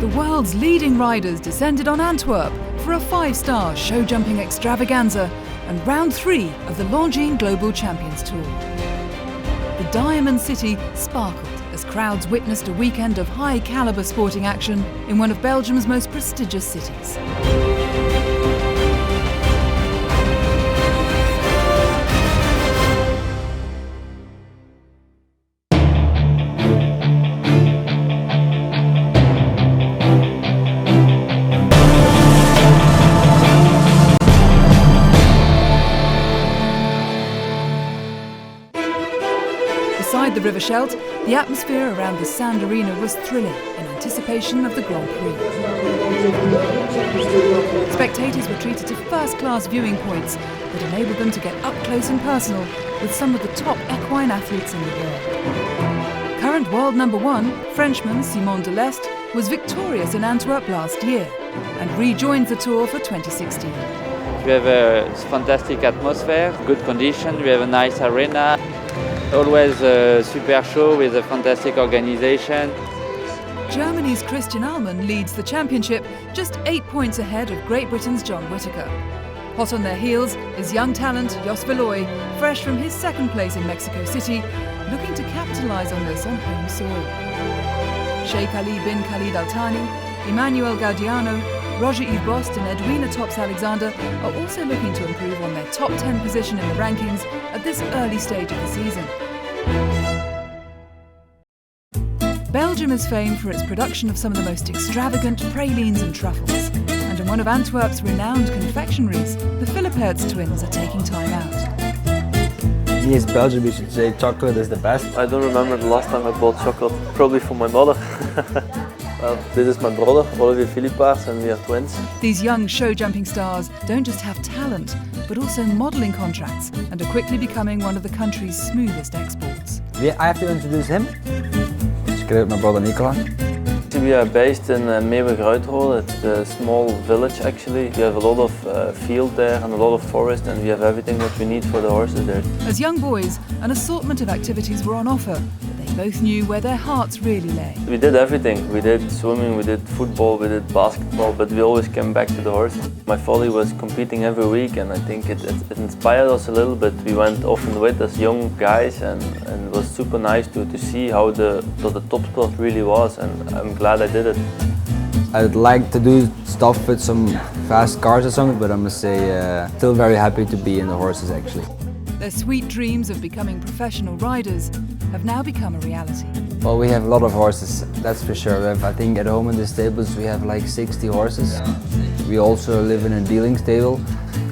the world's leading riders descended on Antwerp for a 5-star show jumping extravaganza and round 3 of the Longines Global Champions Tour. The Diamond City sparkled as crowds witnessed a weekend of high calibre sporting action in one of Belgium's most prestigious cities. Beside the River Scheldt, the atmosphere around the Sand Arena was thrilling in anticipation of the Grand Prix. Spectators were treated to first-class viewing points that enabled them to get up close and personal with some of the top equine athletes in the world. Current world number 1, Frenchman Simon Delestre, was victorious in Antwerp last year and rejoined the Tour for 2016. We have a fantastic atmosphere, good condition, we have a nice arena. Always a super show with a fantastic organization. Germany's Christian Allmann leads the championship, just 8 points ahead of Great Britain's John Whittaker. Hot on their heels is young talent Jos Verlooy, fresh from his 2nd place in Mexico City, looking to capitalise on this on home soil. Sheikh Ali bin Khalid Al Thani, Emmanuel Gaudiano, Roger Yves Bost and Edwina Tops-Alexander are also looking to improve on their top 10 position in the rankings at this early stage of the season. Belgium is famed for its production of some of the most extravagant pralines and truffles. And in one of Antwerp's renowned confectionaries, the Philippe twins are taking time out. Me as Belgium, we should say chocolate is the best. I don't remember the last time I bought chocolate, probably for my mother. Well, this is my brother, Olivier Philippaerts, and we are twins. These young show jumping stars don't just have talent, but also modelling contracts and are quickly becoming one of the country's smoothest exports. I have to introduce him. My brother Nicola. We are based in Meeuwen-Gruithode. It's a small village actually. We have a lot of field there and a lot of forest, and we have everything that we need for the horses there. As young boys, an assortment of activities were on offer, but they both knew where their hearts really lay. We did everything. We did swimming, we did football, we did basketball, but we always came back to the horses. My father was competing every week, and I think it inspired us a little bit. We went often with as young guys, and it was super nice to see how the top sport really was, and I'm glad I did it. I'd like to do stuff with some fast cars or something, but I must say still very happy to be in the horses actually. Their sweet dreams of becoming professional riders have now become a reality. Well, we have a lot of horses, that's for sure. I think at home in the stables we have like 60 horses. We also live in a dealing stable,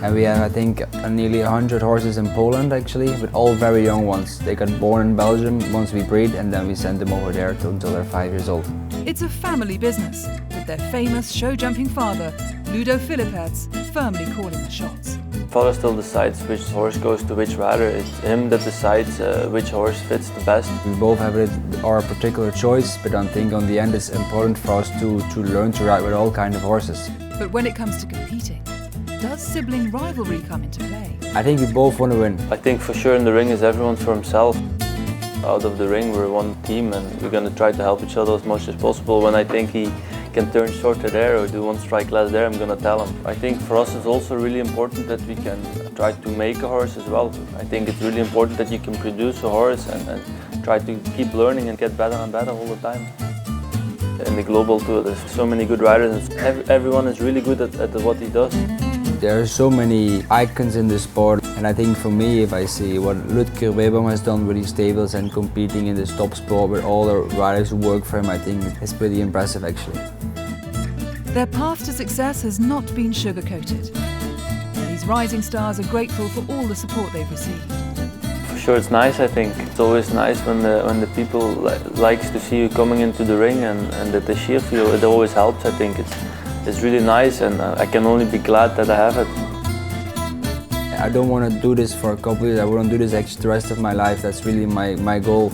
and we have I think nearly 100 horses in Poland actually, but all very young ones. They got born in Belgium once we breed, and then we send them over there until they're 5 years old. It's a family business, with their famous show-jumping father, Ludo Philippaerts, firmly calling the shots. Father still decides which horse goes to which rider. It's him that decides which horse fits the best. We both have our particular choice, but I think on the end it's important for us to learn to ride with all kinds of horses. But when it comes to competing, does sibling rivalry come into play? I think we both want to win. I think for sure in the ring is everyone for himself. Out of the ring we're one team, and we're going to try to help each other as much as possible. When I think he can turn shorter there or do one strike less there, I'm going to tell him. I think for us it's also really important that we can try to make a horse as well. I think it's really important that you can produce a horse and try to keep learning and get better and better all the time. In the global tour there's so many good riders, and everyone is really good at what he does. There are so many icons in the sport, and I think for me, if I see what Rutger Weber has done with his stables and competing in this top sport with all the riders who work for him, I think it's pretty impressive actually. Their path to success has not been sugar-coated. These rising stars are grateful for all the support they've received. For sure it's nice, I think. It's always nice when the people likes to see you coming into the ring and that they cheer for you. It always helps, I think. It's really nice, and I can only be glad that I have it. I don't want to do this for a couple years. I want to do this the rest of my life. That's really my goal.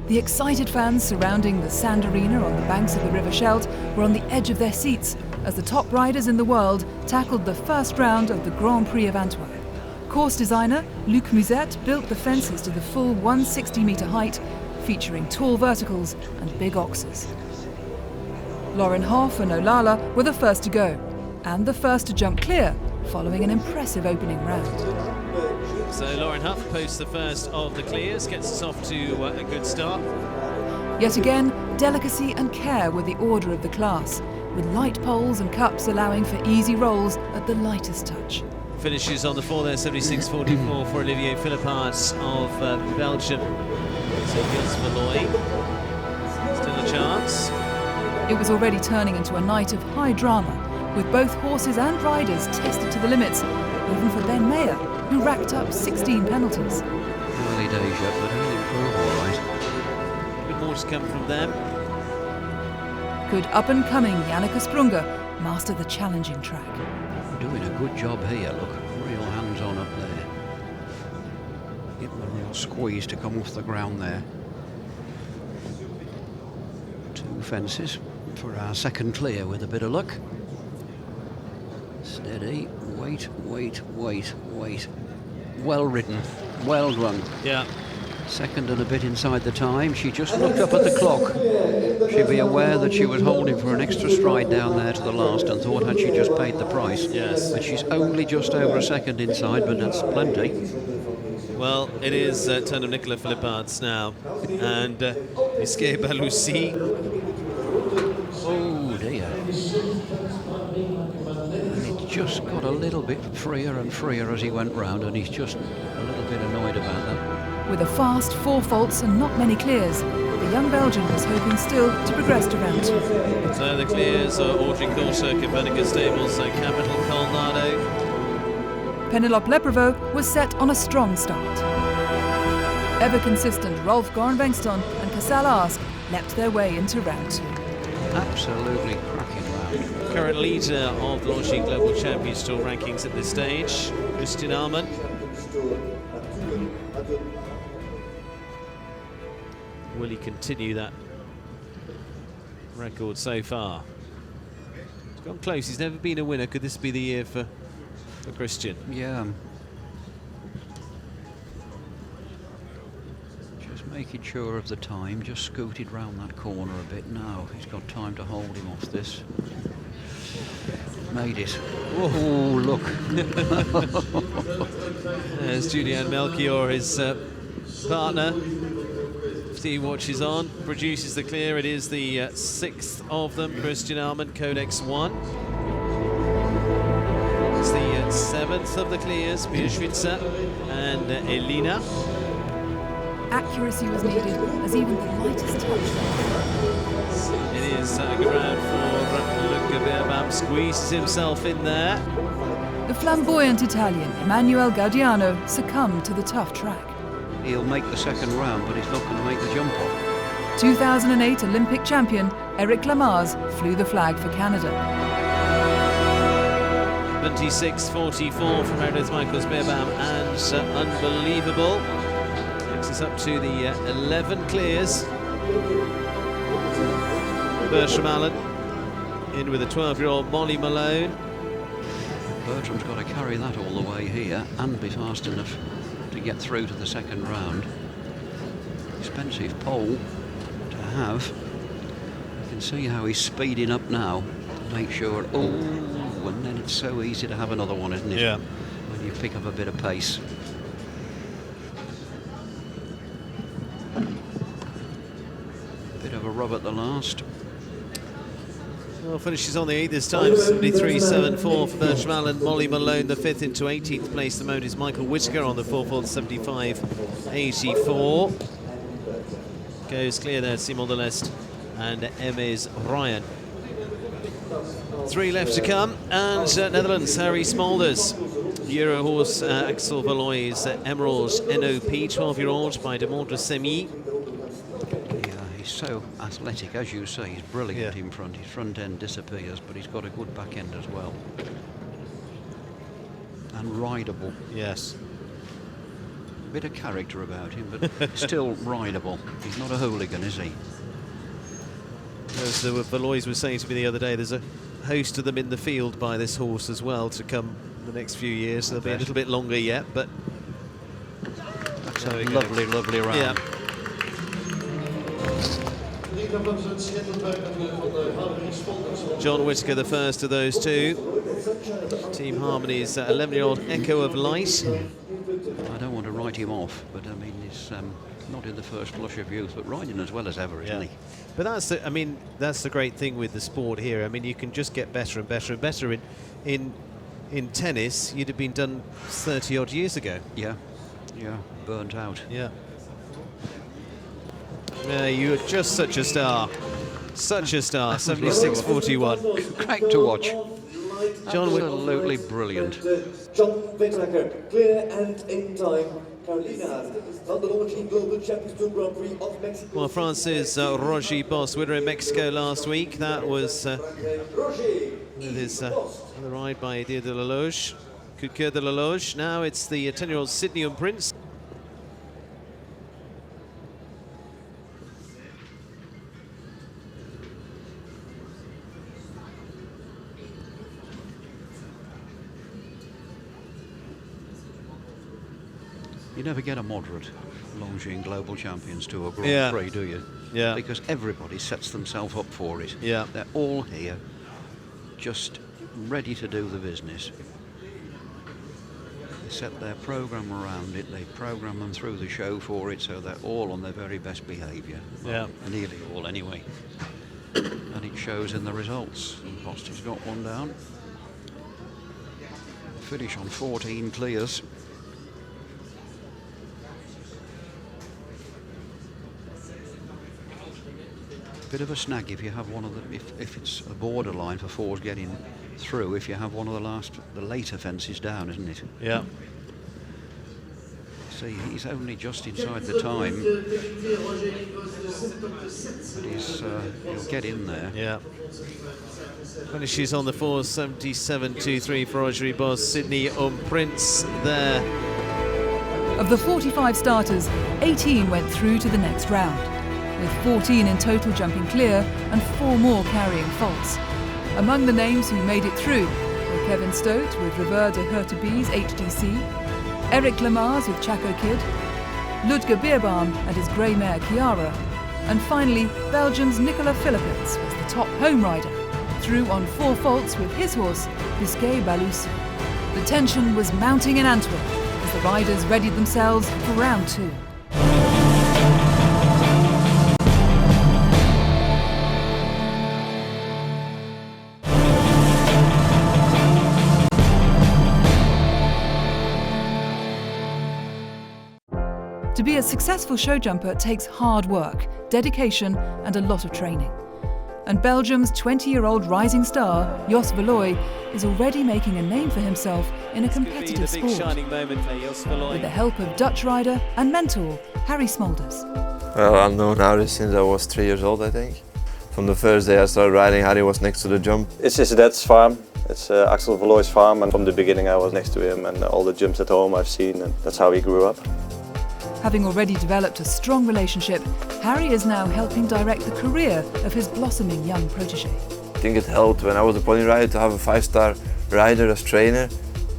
The excited fans surrounding the Sand Arena on the banks of the River Scheldt were on the edge of their seats as the top riders in the world tackled the first round of the Grand Prix of Antwerp. Course designer Luc Musette built the fences to the full 160-metre height, featuring tall verticals and big oxes. Lauren Hoff and Olala were the first to go, and the first to jump clear, following an impressive opening round. So Lauren Huff posts the first of the clears, gets us off to a good start. Yet again, delicacy and care were the order of the class, with light poles and cups allowing for easy rolls at the lightest touch. Finishes on the floor there, 76.44 for Olivier Philippart of Belgium. So Gilles Valois, still a chance. It was already turning into a night of high drama, with both horses and riders tested to the limits, even for Ben Mayer, who racked up 16 penalties. Early days yet, but he'll improve all right. Good more to come from them. Could up-and-coming Janneke Sprunger master the challenging track? Doing a good job here, look, real hands-on up there. Getting a real squeeze to come off the ground there. 2 fences for our second clear with a bit of luck. Steady, wait, wait, wait, wait. Well ridden, well run. Yeah. Second and a bit inside the time. She just looked up at the clock. She'd be aware that she was holding for an extra stride down there to the last and thought had she just paid the price. Yes. But she's only just over a second inside, but that's plenty. Well, it is turn of Nicolas Philippart's now. And Escape Balusi. Oh dear. And it just got a little bit freer and freer as he went round, and he's just a little bit annoyed about that. With a fast 4 faults and not many clears, the young Belgian was hoping still to progress to round 2. So the clears are Audrey Coulter, Copernicus Stables, so Capital Colnado. Penelope Leprevost was set on a strong start. Ever consistent Rolf Gorenvengston and Casall ASK leapt their way into round 2. Absolutely cracking round. Current leader of the Longines Global Champions Tour rankings at this stage, Christian Alman. Will he continue that record so far? He's gone close, he's never been a winner. Could this be the year for Christian? Yeah. Just making sure of the time, just scooted round that corner a bit now. He's got time to hold him off this. Made it. Oh, look. There's Julianne Melchior, his partner. He watches on, produces the clear. It is the 6th of them. Christian Alman, Codex 1. It's the 7th of the clears, Beerschwitzer and Elina. Accuracy was needed as even the lightest touch. It is a good round for Luca Beerbam, squeezes himself in there. The flamboyant Italian Emanuele Gaudiano succumbed to the tough track. He'll make the second round, but he's not going to make the jump off. 2008 Olympic champion Eric Lamars flew the flag for Canada. 26.44 from Meredith Michaels Beerbam, and unbelievable. Takes us up to the 11 clears. Bertram Allen in with a 12-year-old Molly Malone. Bertram's got to carry that all the way here and be fast enough to get through to the second round. Expensive pole to have. You can see how he's speeding up now to make sure. Oh, and then it's so easy to have another one, isn't it? Yeah. When you pick up a bit of pace. Bit of a rub at the last. Well, finishes on the 8th this time, 73.74 for Bertram Allen. Molly Malone, the 5th into 18th place. The mode is Michael Whittaker on the 4-4, 75.84. Goes clear there, Simon Deleste and Hermes Ryan. 3 left to come, and Netherlands, Harry Smolders. Euro horse Axel Valois' Emerald NOP, 12-year-old by Demontre Semi. He's so athletic, as you say. He's brilliant in front. His front end disappears, but he's got a good back end as well. And rideable. Yes. Bit of character about him, but still rideable. He's not a hooligan, is he? As Valois was saying to me the other day, there's a host of them in the field by this horse as well to come the next few years. They'll be a little bit longer yet, but that's a lovely, lovely round. yeah. John Whittaker, the first of those two. Team Harmony's 11-year-old Echo of Light. I don't want to write him off, but I mean, he's not in the first flush of youth, but riding as well as ever, isn't he? But that's the, I mean, that's the great thing with the sport here. I mean, you can just get better and better and better. In tennis, you'd have been done 30 odd years ago. Yeah, burnt out. Yeah. Yeah, you are just such a star. Such a star, 76.41. Great to watch. John Absolutely brilliant. John Whittaker, clear and in time. Carolina from the Longines Global Champions Tour Grand Prix of Mexico. Well, France's Roger Boss winner in Mexico last week. That was with his the ride by Dieu de la Loge, Coup de Coeur de la Loge. Now it's the 10-year-old Sydney Prince. You never get a moderate Longines Global Champions Tour Grand Prix, do you? Yeah. Because everybody sets themselves up for it. Yeah. They're all here, just ready to do the business. They set their program around it, they program them through the show for it, so they're all on their very best behaviour. Yeah. Nearly all, anyway. And it shows in the results. And Bosti's got one down. Finish on 14 clears. Bit of a snag if you have one of the, if it's a borderline for fours getting through, if you have one of the later fences down, isn't it? Yeah. See, he's only just inside the time, but he'll get in there. Yeah. Finishes on the 4:77.23 for Roger Boss, Sydney Prince there. Of the 45 starters, 18 went through to the next round, with 14 in total jumping clear and 4 more carrying faults. Among the names who made it through were Kevin Stote with River de Hertebees HDC, Eric Lamars with Chaco Kid, Ludger Beerbaum and his grey mare Chiara, and finally Belgium's Nicolas Philippets was the top home rider, through on 4 faults with his horse Biscay Balus. The tension was mounting in Antwerp as the riders readied themselves for round 2. To be a successful show jumper takes hard work, dedication and a lot of training. And Belgium's 20-year-old rising star, Jos Verlooy, is already making a name for himself in a competitive sport, with the help of Dutch rider and mentor, Harry Smulders. Well, I've known Harry since I was 3 years old, I think. From the first day I started riding, Harry was next to the jump. It's his dad's farm. It's Axel Verlooy's farm, and from the beginning I was next to him, and all the jumps at home I've seen, and that's how he grew up. Having already developed a strong relationship, Harry is now helping direct the career of his blossoming young protege. I think it helped when I was a pony rider to have a 5-star rider as trainer.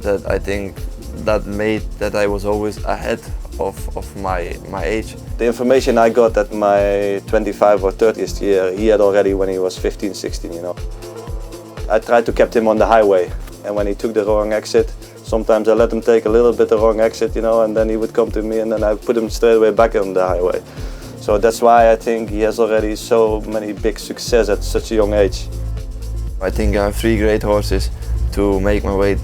That I think that made that I was always ahead of my age. The information I got at my 25 or 30th year, he had already when he was 15, 16, you know. I tried to keep him on the highway, and when he took the wrong exit, sometimes I let him take a little bit the wrong exit, you know, and then he would come to me and then I put him straight away back on the highway. So that's why I think he has already so many big success at such a young age. I think I have 3 great horses to make my way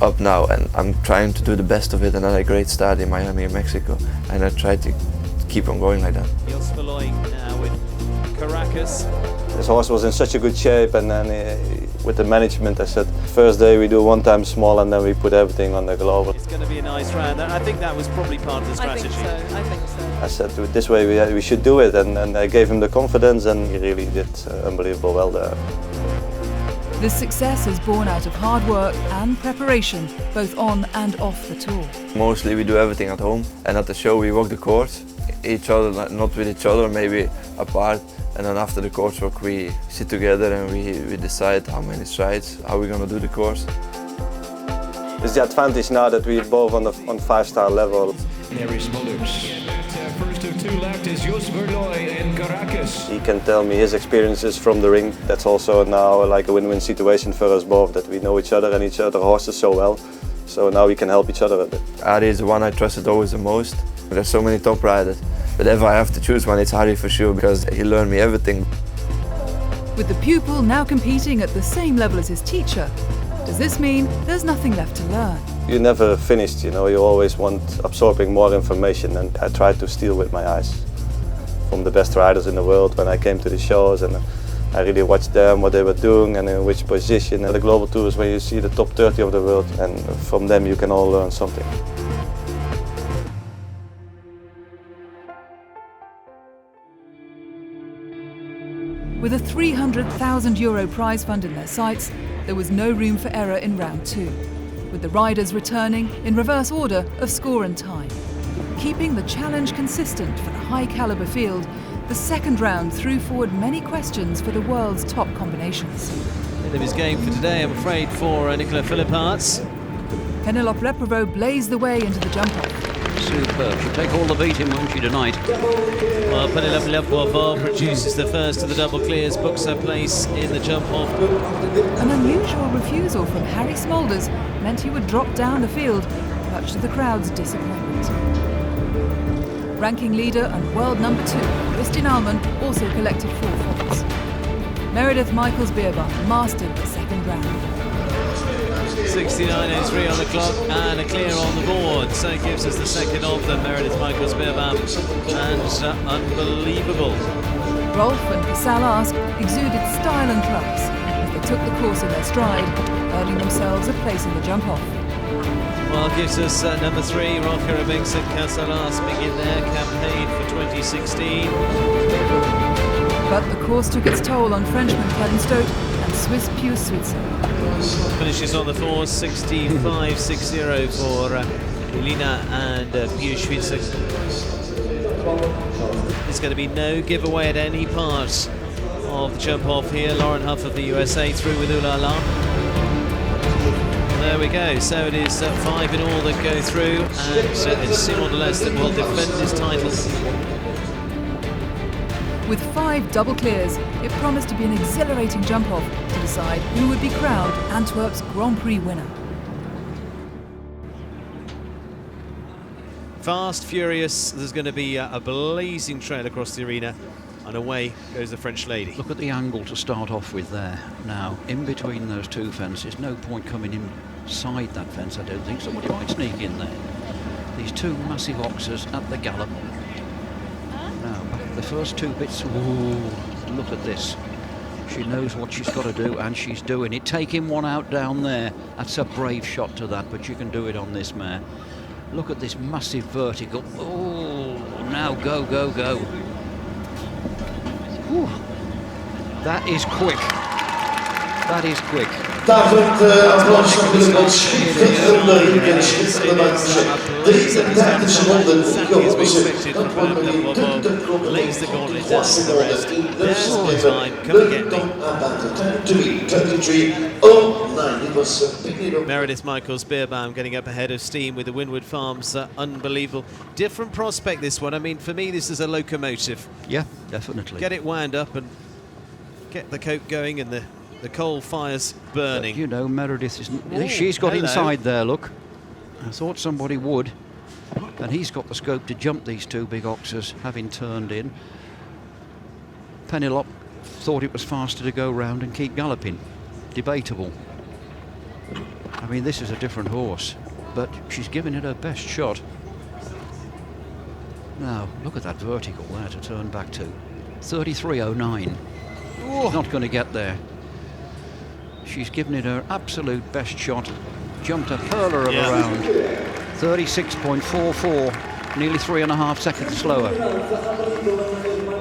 up now, and I'm trying to do the best of it, and I had a great start in Miami and Mexico, and I try to keep on going like that. Jos Verlooy now with Caracas. This horse was in such a good shape, and then with the management I said, first day we do 1 time small and then we put everything on the global. It's going to be a nice round. I think that was probably part of the strategy. I think so. I said, this way we should do it, and I gave him the confidence, and he really did unbelievable well there. This success is born out of hard work and preparation, both on and off the tour. Mostly we do everything at home, and at the show we walk the course, each other, not with each other, maybe apart, and then after the course walk we sit together and we decide how many strides, how we're going to do the course. It's the advantage now that we're both on 5-star level. First of 2 left is Jos Verlooy in Caracas. He can tell me his experiences from the ring. That's also now like a win-win situation for us both, that we know each other and each other's horses so well. So now we can help each other a bit. Ari is the one I trusted always the most. There's so many top riders, but if I have to choose one, it's Ari for sure, because he learned me everything. With the pupil now competing at the same level as his teacher, does this mean there's nothing left to learn? You're never finished, you know, you always want absorbing more information, and I try to steal with my eyes from the best riders in the world when I came to the shows, and I really watched them, what they were doing and in which position. And the global tours where you see the top 30 of the world, and from them you can all learn something. With a €300,000 prize fund in their sights, there was no room for error in round 2, with the riders returning in reverse order of score and time. Keeping the challenge consistent for the high calibre field, the second round threw forward many questions for the world's top combinations. End of his game for today, I'm afraid, for Nicolas Philipparts. Penelope Leprevost blazed the way into the jump-off. Superb. She'll take all the beating, won't she, tonight? Well, Penelope Leprevost produces the first of the double clears, books her place in the jump-off. An unusual refusal from Harry Smulders meant he would drop down the field, much to the crowd's disappointment. Ranking leader and world number 2, Christian Alman, also collected 4 points. Meredith Michaels-Beerbaum mastered the second round. 69.03 on the clock and a clear on the board, so it gives us the second of them, Meredith Michaels-Beerbaum, and unbelievable. Rolf and Casall ASK exuded style and class as they took the course in their stride, earning themselves a place in the jump-off. Well, it gives us number 3, Rolf Hermes and Casall ASK begin their campaign for 2016. But the course took its toll on Frenchman Kevin Stote and Swiss Pius Switzer. Finishes on the 4, 65.60 for Elina and Pius Switzer. There's going to be no giveaway at any part of the jump-off here. Lauren Huff of the USA through with Ooh La La. There we go, so it is 5 in all that go through, and it's Simon Deleuze that will defend his title. With 5 double clears, it promised to be an exhilarating jump-off to decide who would be crowned Antwerp's Grand Prix winner. Fast, furious, there's going to be a blazing trail across the arena, and away goes the French lady. Look at the angle to start off with there. Now, in between those 2 fences, no point coming inside that fence, I don't think. Somebody might sneak in there. These 2 massive oxers at the gallop. Now, the first 2 bits, ooh, look at this. She knows what she's got to do, and she's doing it. Taking one out down there, that's a brave shot to that, but you can do it on this mare. Look at this massive vertical. Oh, now go, go, go. Whew. That is quick. That is quick. Lays the gauntlet down for the rest. There's my time, come and get me. Meredith Michaels-Beerbaum getting up ahead of steam with the Windward Farms, unbelievable. Different prospect this one, I mean for me this is a locomotive. Yeah, definitely. Get it wound up and get the coke going and the coal fires burning. But, you know, Meredith isn't... She's got inside there, look. I thought somebody would. And he's got the scope to jump these 2 big oxers, having turned in. Penelope thought it was faster to go round and keep galloping. Debatable. I mean, this is a different horse, but she's giving it her best shot. Now, look at that vertical there to turn back to. 33.09. She's not going to get there. She's given it her absolute best shot. Jumped a hurler of a round. 36.44, nearly 3.5 seconds slower.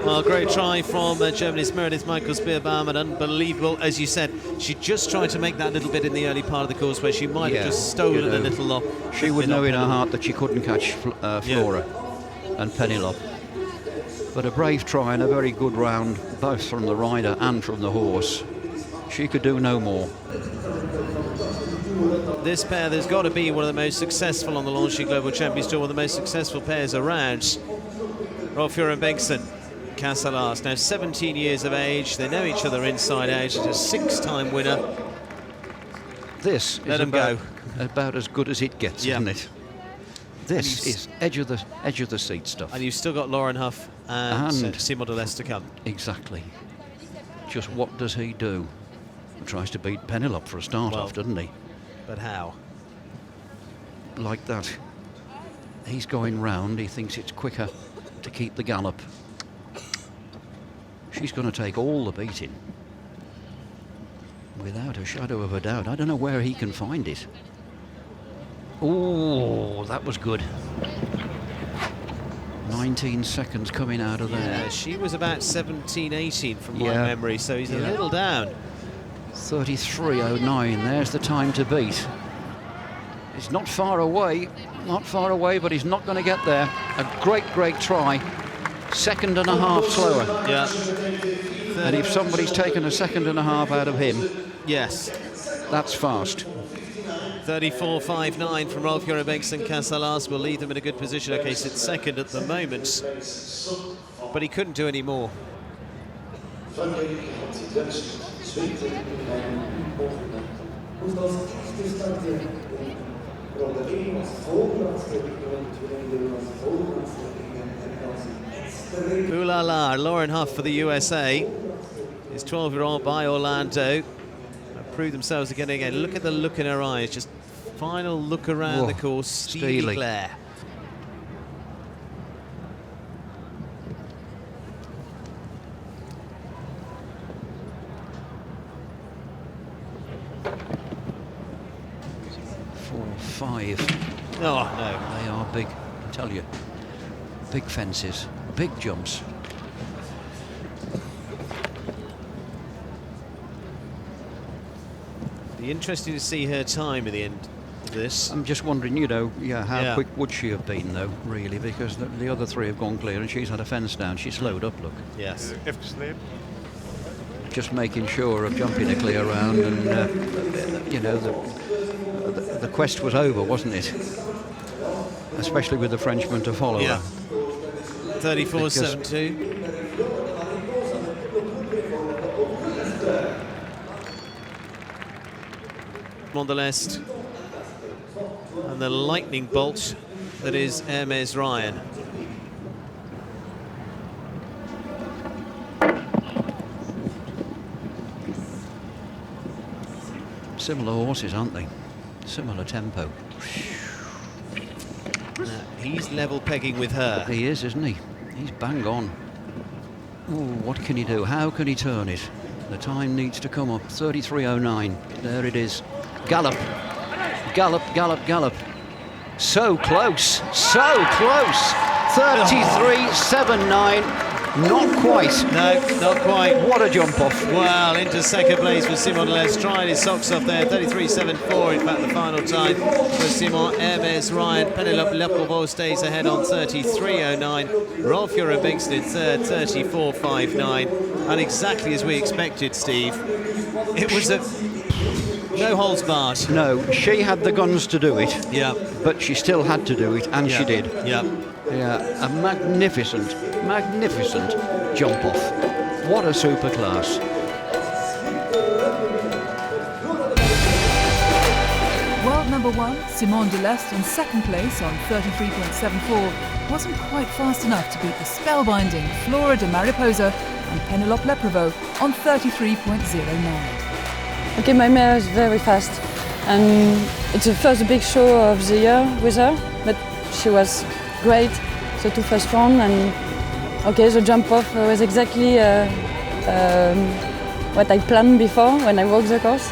Well, great try from Germany's Meredith Michaels-Beerbaum, and unbelievable, as you said, she just tried to make that little bit in the early part of the course where she might have just stolen a little off. She would know in her heart that she couldn't catch Flora and Penelope. But a brave try and a very good round, both from the rider and from the horse. She could do no more. this pair, there's got to be one of the most successful on the Longines Global Champions Tour, one of the most successful pairs around. Rolf-Göran Bengtsson, Casall ASK, now 17 years of age. They know each other inside out. He's a 6-time winner. This is about as good as it gets, isn't it? This is edge of the seat stuff. And you've still got Lauren Huff and Simon Delestre to come. Exactly. Just what does he do? He tries to beat Penelope for a start off, doesn't he? But how? Like that. He's going round. He thinks it's quicker to keep the gallop. She's going to take all the beating. Without a shadow of a doubt. I don't know where he can find it. Oh, that was good. 19 seconds coming out of there. Yeah, she was about 17, 18 from my memory, so he's a little down. 33.09, there's the time to beat. It's not far away, but he's not going to get there. A great try. 1.5 seconds slower. Yeah. And if somebody's taken 1.5 seconds out of him, yes, that's fast. 34.59 from Rolf-Göran Bengtsson. Casall ASK will leave them in a good position. Okay, sits second at the moment, but he couldn't do any more. Ooh la la, Lauren Huff for the USA. His 12-year-old by Orlando. Prove themselves again and again. Look at the look in her eyes. Just final look around the course. Steely glare. Four, 5. Oh, no. They are big, I tell you. Big fences, big jumps. Be interesting to see her time at the end of this. I'm just wondering, you know, how quick would she have been, though, really? Because the other three have gone clear and she's had a fence down. She slowed up, look. Yes. Just making sure of jumping a clear round and, you know, the quest was over, wasn't it? Especially with the Frenchman to follow her. 34.72. On the list, and the lightning bolt that is Hermes Ryan. Similar horses, aren't they? Similar tempo. He's level pegging with her. He is, isn't he? He's bang on. Ooh, what can he do? How can he turn it? The time needs to come up. 33.09. There it is. Gallop. Gallop, gallop, gallop. So close. So close. 33.79. Not quite. No, not quite. What a jump off. Well, into second place for Simon Delestre. Trying his socks off there. 33.74, in fact, the final time for Simon. Hermes Ryan. Penelope Leprevost stays ahead on 33.09. Rolf-Göran Bengtsson in third, 34.59. And exactly as we expected, Steve. It was a no holds barred. No, she had the guns to do it. Yeah. But she still had to do it, and she did. Yeah. Yeah, a magnificent jump off. What a super class. World number 1, Simon Delestre, in second place on 33.74, wasn't quite fast enough to beat the spellbinding Flora de Mariposa and Penelope Leprevost on 33.09. Okay, my mare is very fast, and it's the first big show of the year with her, but she was great, the 2 first rounds, and okay, the jump off was exactly what I planned before when I walked the course.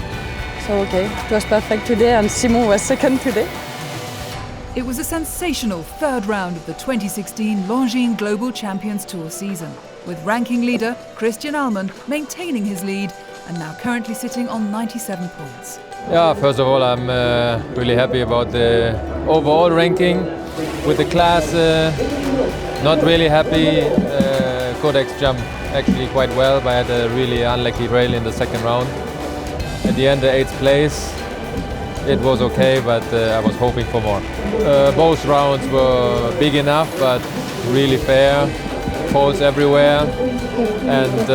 So okay, it was perfect today, and Simon was second today. It was a sensational third round of the 2016 Longines Global Champions Tour season, with ranking leader Christian Alman maintaining his lead and now currently sitting on 97 points. Yeah, first of all, I'm really happy about the overall ranking. With the class, not really happy. Codex jumped actually quite well, but had a really unlucky rail in the second round. At the end, the 8th place. it was okay, but I was hoping for more. Both rounds were big enough, but really fair. Poles everywhere, and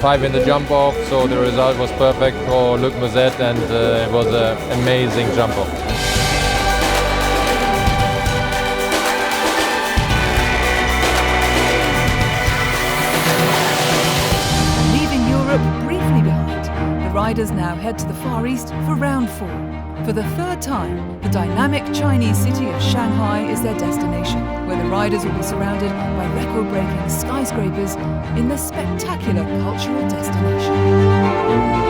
5 in the jump off, so the result was perfect for Luc Mozet, and it was an amazing jump off. Leaving Europe briefly behind, the riders now head to the Far East for round 4. For the third time, the dynamic Chinese city of Shanghai is their destination, where the riders will be surrounded by record-breaking skyscrapers in the spectacular cultural destination.